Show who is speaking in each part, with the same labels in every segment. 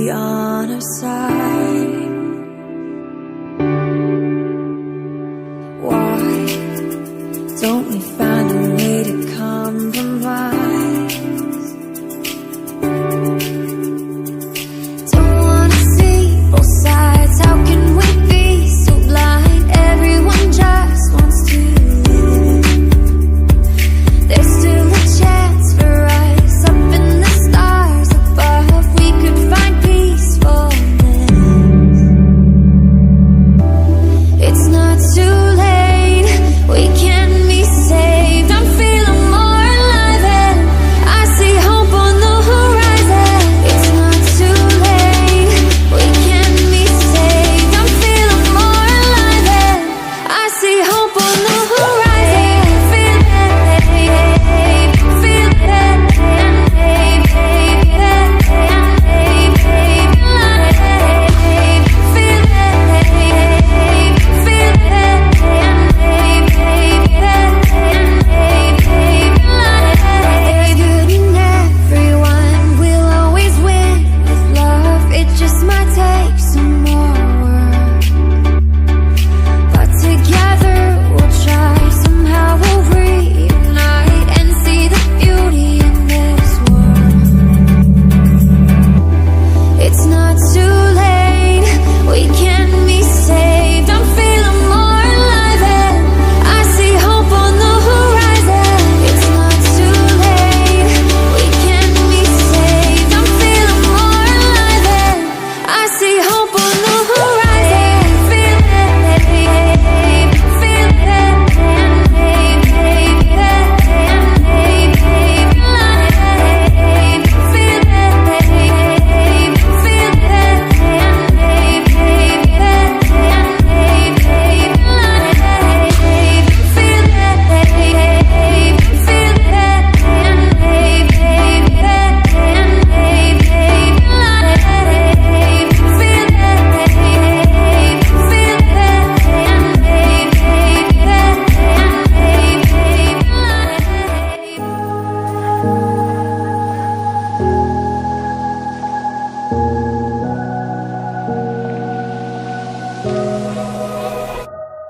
Speaker 1: be on our side. Why don't we find a way to compromise? Don't wanna see both sides. How can we be so blind? Everyone just wants to live. There's still a chance for us up in the stars above. We could find peacefulness. It's not too late. We can be saved. I'm feeling more alive and I see hope on the horizon. It's not too late. We can be saved. I'm feeling more alive and I see hope on the horizon. Feel it, feel it, there's good in everyone. We'll always win with love. It just might take some more work, but together we'll try. Somehow we'll reunite and see the beauty in this world. It's not too late. We can be saved. I'm feeling more alive and I see hope on the horizon. It's not too late. We can be saved. I'm feeling more alive and I see hope on the horizon. Feel it, feel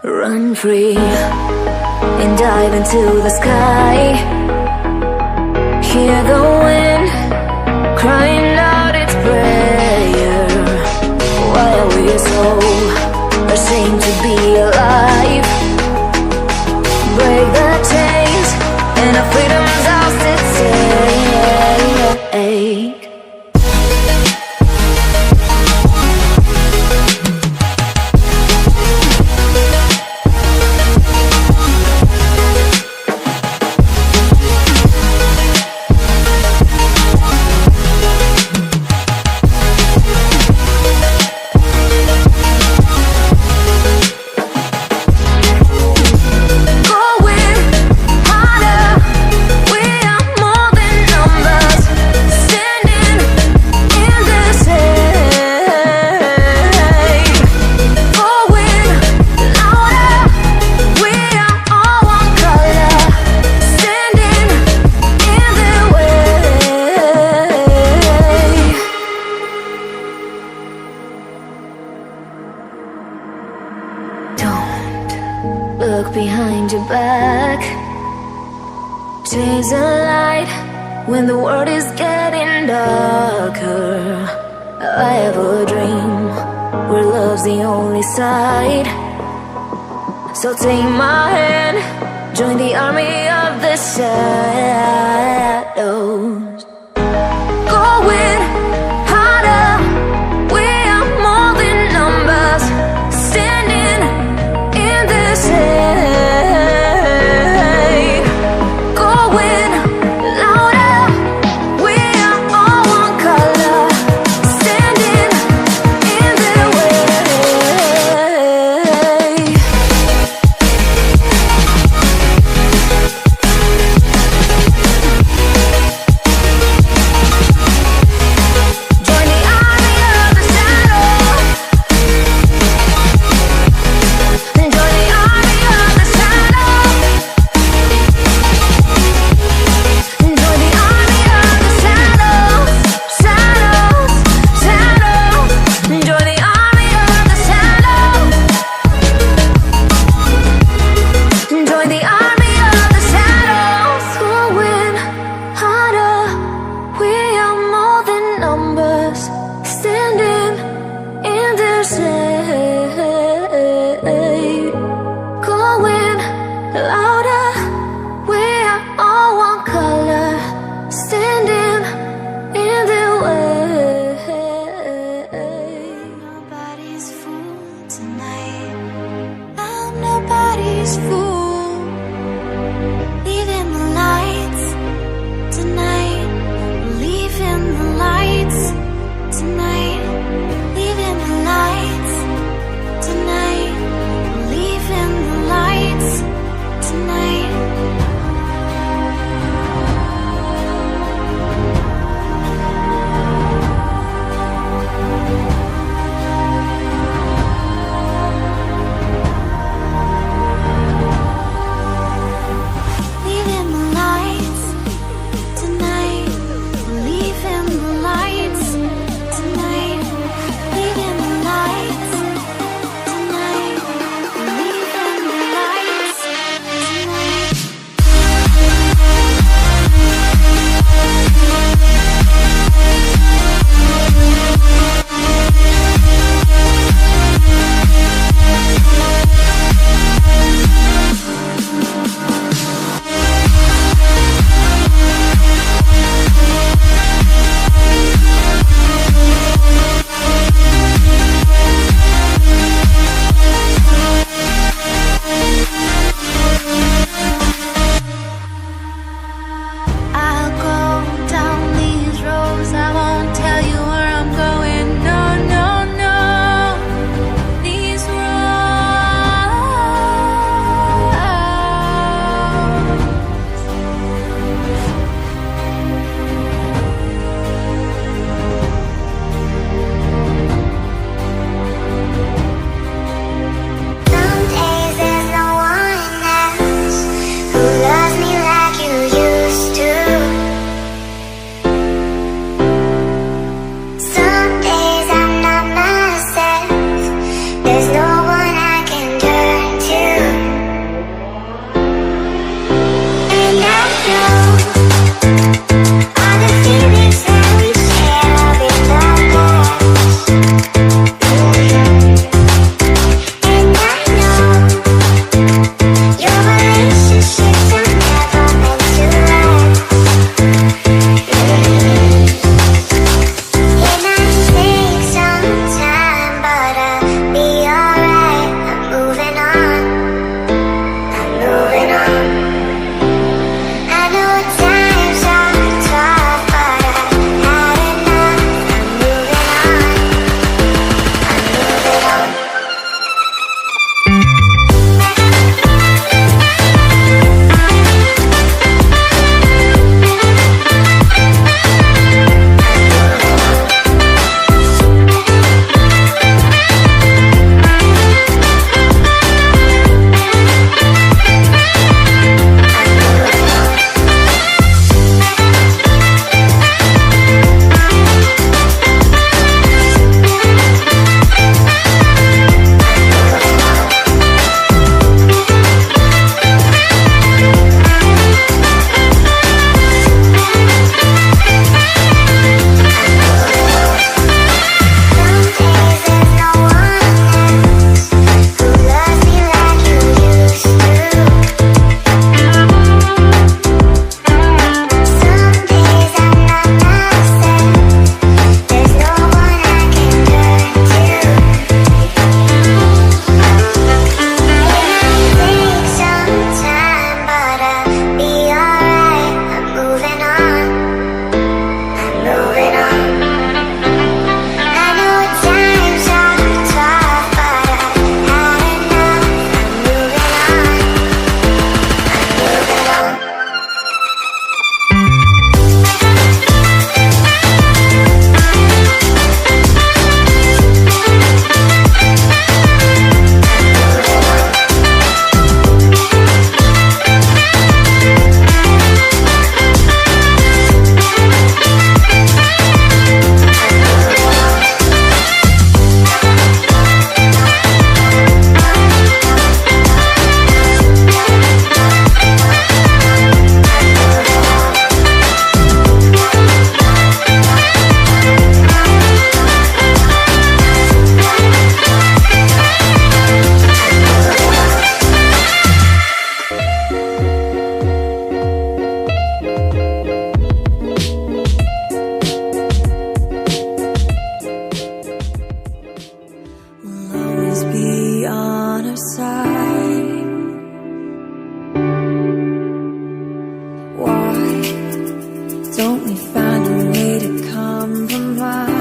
Speaker 2: Run free and dive into the sky. Hear the wind crying out its prayer, while we so ashamed to be alive. Break the chains and our freedom's ours to take. Going harder, we are more than numbers, standing in this hate. Going louder, we are all one color, standing in their way. Don't look behind your back. Chase a light when the world is getting darker. I have a dream where love's the only side. So take my hand, join the army of the shadows. Going harder, we are more than numbers, standing in this hate. Going louder, we are all one color, standing in their way.
Speaker 1: find a way to compromise.